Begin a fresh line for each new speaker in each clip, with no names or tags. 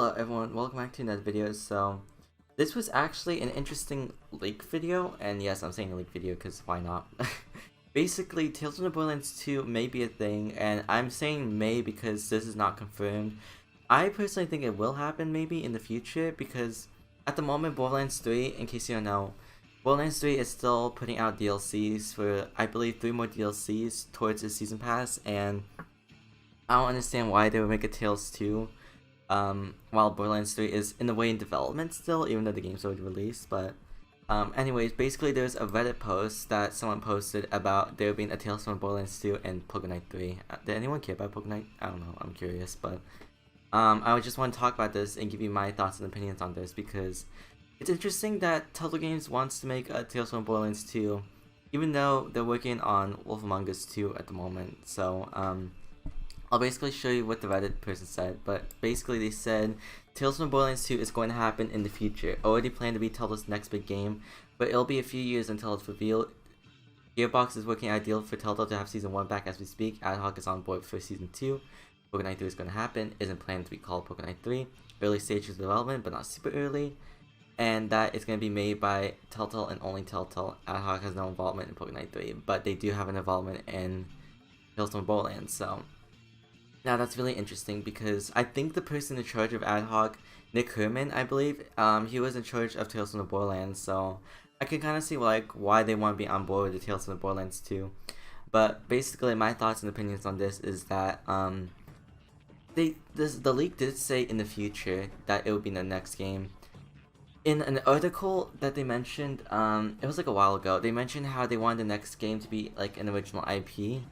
Hello everyone, welcome back to another video. So this was actually an interesting leak video, and yes, I'm saying a leak video because why not? Basically, Tales from the Borderlands 2 may be a thing, and I'm saying may because this is not confirmed. I personally think it will happen maybe in the future, because at the moment Borderlands 3, in case you don't know, Borderlands 3 is still putting out DLCs for, I believe, 3 more DLCs towards the season pass, and I don't understand why they would make a Tales 2 while Borderlands 3 is in a way in development still, even though the game's already released. But anyways, basically there's a Reddit post that someone posted about there being a Tales from Borderlands 2 and Pokemon 3. Did anyone care about Pokemon? I don't know, I'm curious, but I would just want to talk about this and give you my thoughts and opinions on this, because it's interesting that Telltale Games wants to make a Tales from Borderlands 2, even though they're working on Wolf Among Us 2 at the moment. So I'll basically show you what the Reddit person said, but basically they said Tales from Borderlands 2 is going to happen in the future. Already planned to be Telltale's next big game, but it'll be a few years until it's revealed. Gearbox is working ideal for Telltale to have Season 1 back as we speak. Ad Hoc is on board for Season 2. Pokemon 3 is going to happen. Isn't planned to be called Pokemon 3. Early stages of development, but not super early. And that is going to be made by Telltale and only Telltale. Ad Hoc has no involvement in Pokemon 3, but they do have an involvement in Tales from Borderlands, so now that's really interesting, because I think the person in charge of Ad Hoc, Nick Herman, I believe, he was in charge of Tales from the Borderlands, so I can kind of see like why they want to be on board with the Tales from the Borderlands 2. But basically, my thoughts and opinions on this is that the leak did say in the future that it would be in the next game. In an article that they mentioned, it was like a while ago, they mentioned how they wanted the next game to be like an original IP.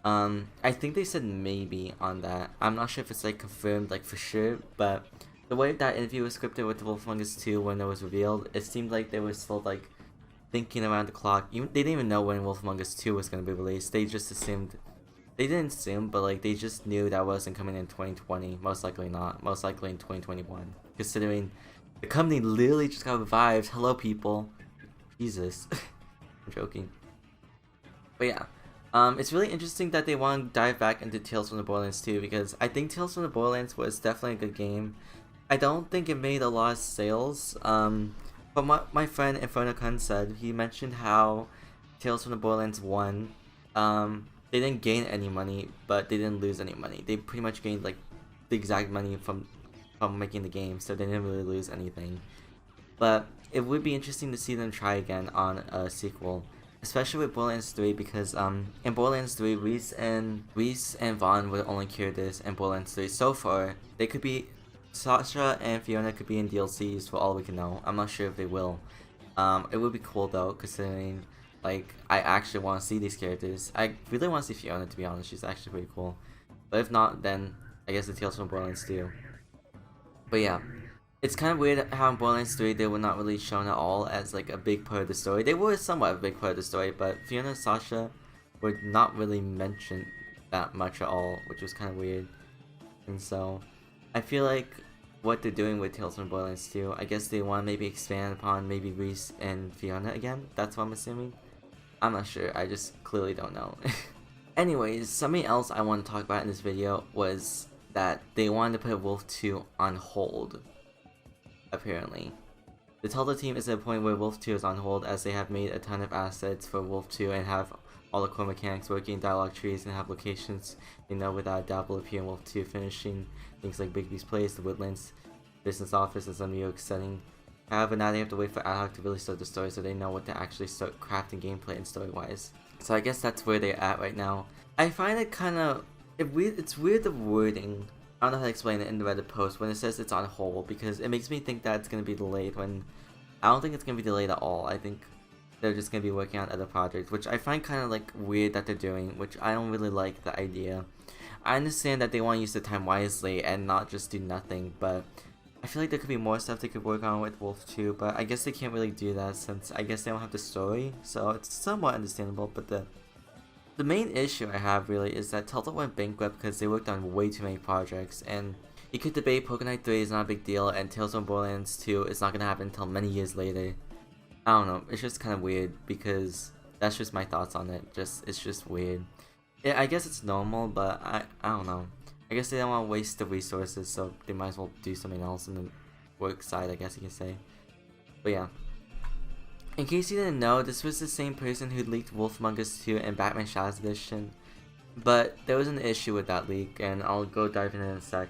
I think they said maybe on that. I'm not sure if it's like confirmed like for sure, but the way that interview was scripted with Wolf Among Us 2 when it was revealed, it seemed like they were still like thinking around the clock. They didn't even know when Wolf Among Us 2 was going to be released. They just assumed, they didn't assume, but like they just knew that wasn't coming in 2020. Most likely not. Most likely in 2021. Considering the company literally just got revived. Hello people. Jesus. I'm joking. But yeah. It's really interesting that they want to dive back into Tales from the Borderlands 2, because I think Tales from the Borderlands was definitely a good game. I don't think it made a lot of sales, but my friend Inferno said, he mentioned how Tales from the Borderlands 1, they didn't gain any money, but they didn't lose any money. They pretty much gained like the exact money from making the game, so they didn't really lose anything. But it would be interesting to see them try again on a sequel. Especially with Borderlands 3, because in Borderlands 3, Rhys and Vaughn would only cure this in Borderlands 3 so far. They could be, Sasha and Fiona could be in DLCs for all we can know. I'm not sure if they will. It would be cool though, considering like I actually want to see these characters. I really want to see Fiona, to be honest. She's actually pretty cool. But if not, then I guess the Tales from Borderlands 2. But yeah. It's kind of weird how in Borderlands 3 they were not really shown at all as like a big part of the story. They were somewhat a big part of the story, but Fiona and Sasha were not really mentioned that much at all, which was kind of weird. And so, I feel like what they're doing with Tales from Borderlands 2, I guess they want to maybe expand upon maybe Rhys and Fiona again. That's what I'm assuming. I'm not sure, I just clearly don't know. Anyways, something else I want to talk about in this video was that they wanted to put Wolf 2 on hold. Apparently. The Telltale team is at a point where Wolf 2 is on hold, as they have made a ton of assets for Wolf 2 and have all the core mechanics working, dialogue trees, and have locations without a doubt will appear in Wolf 2, finishing things like Bigby's Place, the Woodlands, business office, and some New York setting. However, now they have to wait for Ad Hoc to really start the story so they know what to actually start crafting gameplay and story-wise. So I guess that's where they're at right now. I find it kind of it's weird the wording. I don't know how to explain it in the Reddit post when it says it's on hold, because it makes me think that it's going to be delayed when I don't think it's going to be delayed at all. I think they're just going to be working on other projects, which I find kind of like weird that they're doing, which I don't really like the idea. I understand that they want to use the time wisely and not just do nothing, but I feel like there could be more stuff they could work on with Wolf 2, but I guess they can't really do that since I guess they don't have the story, so it's somewhat understandable. But the main issue I have really is that Telltale went bankrupt because they worked on way too many projects, and you could debate Pokemon 3 is not a big deal and Tales from Borderlands 2 is not going to happen until many years later. I don't know, it's just kind of weird, because that's just my thoughts on it. It's just weird. I guess it's normal, but I don't know. I guess they don't want to waste the resources, so they might as well do something else in the work side, I guess you can say. But yeah. In case you didn't know, this was the same person who leaked Wolf Among Us 2 and Batman Shadows Edition. But there was an issue with that leak, and I'll go dive into it in a sec.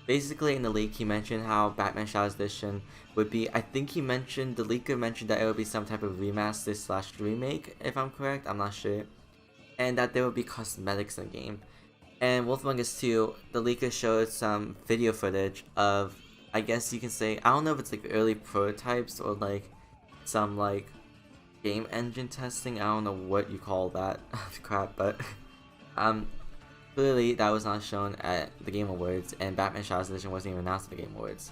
Basically, in the leak, he mentioned how Batman Shadows Edition would be, the leaker mentioned that it would be some type of remaster / remake, if I'm correct, I'm not sure. And that there would be cosmetics in the game. And Wolf Among Us 2, the leaker showed some video footage of, I guess you can say, I don't know if it's like early prototypes or like some like game engine testing, I don't know what you call that crap, but clearly that was not shown at the Game Awards, and Batman Shadows Edition wasn't even announced at the Game Awards.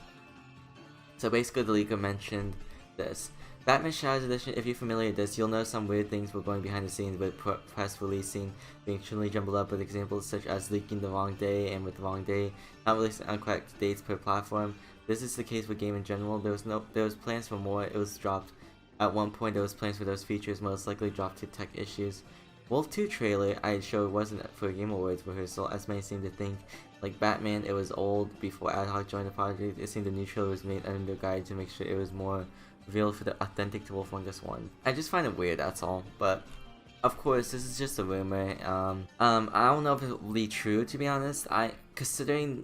So basically the leaker mentioned this. Batman Shadows Edition, if you're familiar with this, you'll know some weird things were going behind the scenes with press releasing being extremely jumbled up with examples such as leaking the wrong day and with the wrong day, not releasing incorrect dates per platform. This is the case with game in general. There was plans for more, it was dropped. At one point there was plans for those features, most likely dropped to tech issues. Wolf 2 trailer I showed wasn't for a Game Awards rehearsal, as many seem to think. Like Batman, it was old before Ad Hoc joined the project. It seemed the new trailer was made under the guide to make sure it was more real for the authentic to Wolf Among Us 1. I just find it weird, that's all. But of course, this is just a rumor. I don't know if it's really true, to be honest. Considering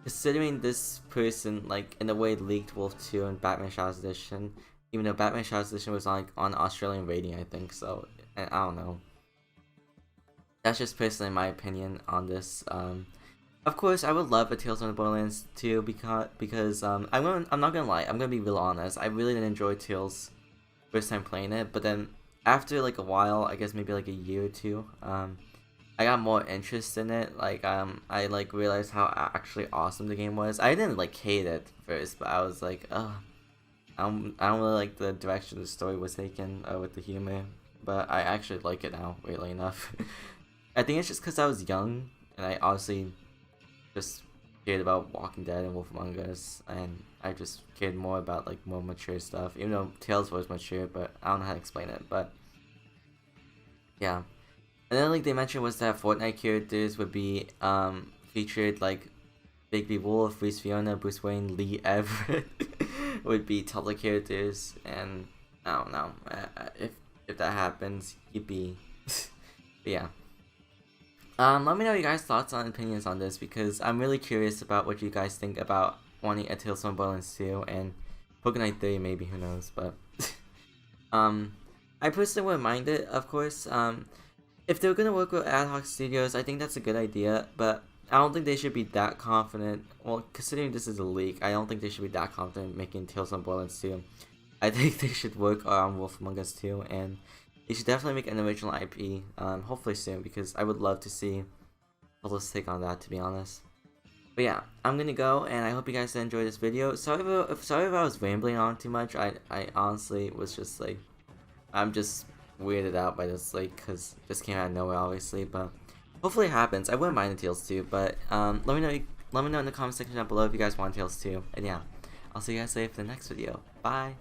this person, like in a way, leaked Wolf 2 and Batman Shadows Edition. Even though Batman Shadows Edition was on Australian rating, I think, so, and I don't know. That's just personally my opinion on this. Of course, I would love a Tales from the Borderlands 2 because I'm not gonna lie, I'm gonna be real honest. I really didn't enjoy Tales first time playing it, but then after like a while, I guess maybe like a year or two, I got more interest in it. Like I like realized how actually awesome the game was. I didn't like hate it first, but I was like, ugh. I don't really like the direction the story was taken with the humor, but I actually like it now, weirdly enough. I think it's just because I was young, and I honestly just cared about Walking Dead and Wolf Among Us, and I just cared more about like more mature stuff, even though Tales was mature, but I don't know how to explain it, but yeah. And then like they mentioned was that Fortnite characters would be featured, like Bigby Wolf, Rhys Fiona, Bruce Wayne, Lee Everett would be Telltale characters, and I don't know, if that happens, yippee. But yeah. Let me know your guys' thoughts and opinions on this, because I'm really curious about what you guys think about wanting a Tales from Borderlands 2 and Pokemon 3, maybe, who knows, but I personally wouldn't mind it, of course. If they're gonna work with Ad Hoc Studios, I think that's a good idea, but I don't think they should be that confident. Well, considering this is a leak, I don't think they should be that confident making Tales from Borderlands 2. I think they should work on Wolf Among Us 2, and they should definitely make an original IP, hopefully soon, because I would love to see Telltale's take on that, to be honest. But yeah, I'm gonna go, and I hope you guys enjoyed this video. Sorry if I was rambling on too much. I honestly was just like, I'm just weirded out by this leak, because this came out of nowhere, obviously, but hopefully it happens. I wouldn't mind the Tales 2, but let me know in the comment section down below if you guys want Tales 2, and yeah, I'll see you guys later for the next video. Bye!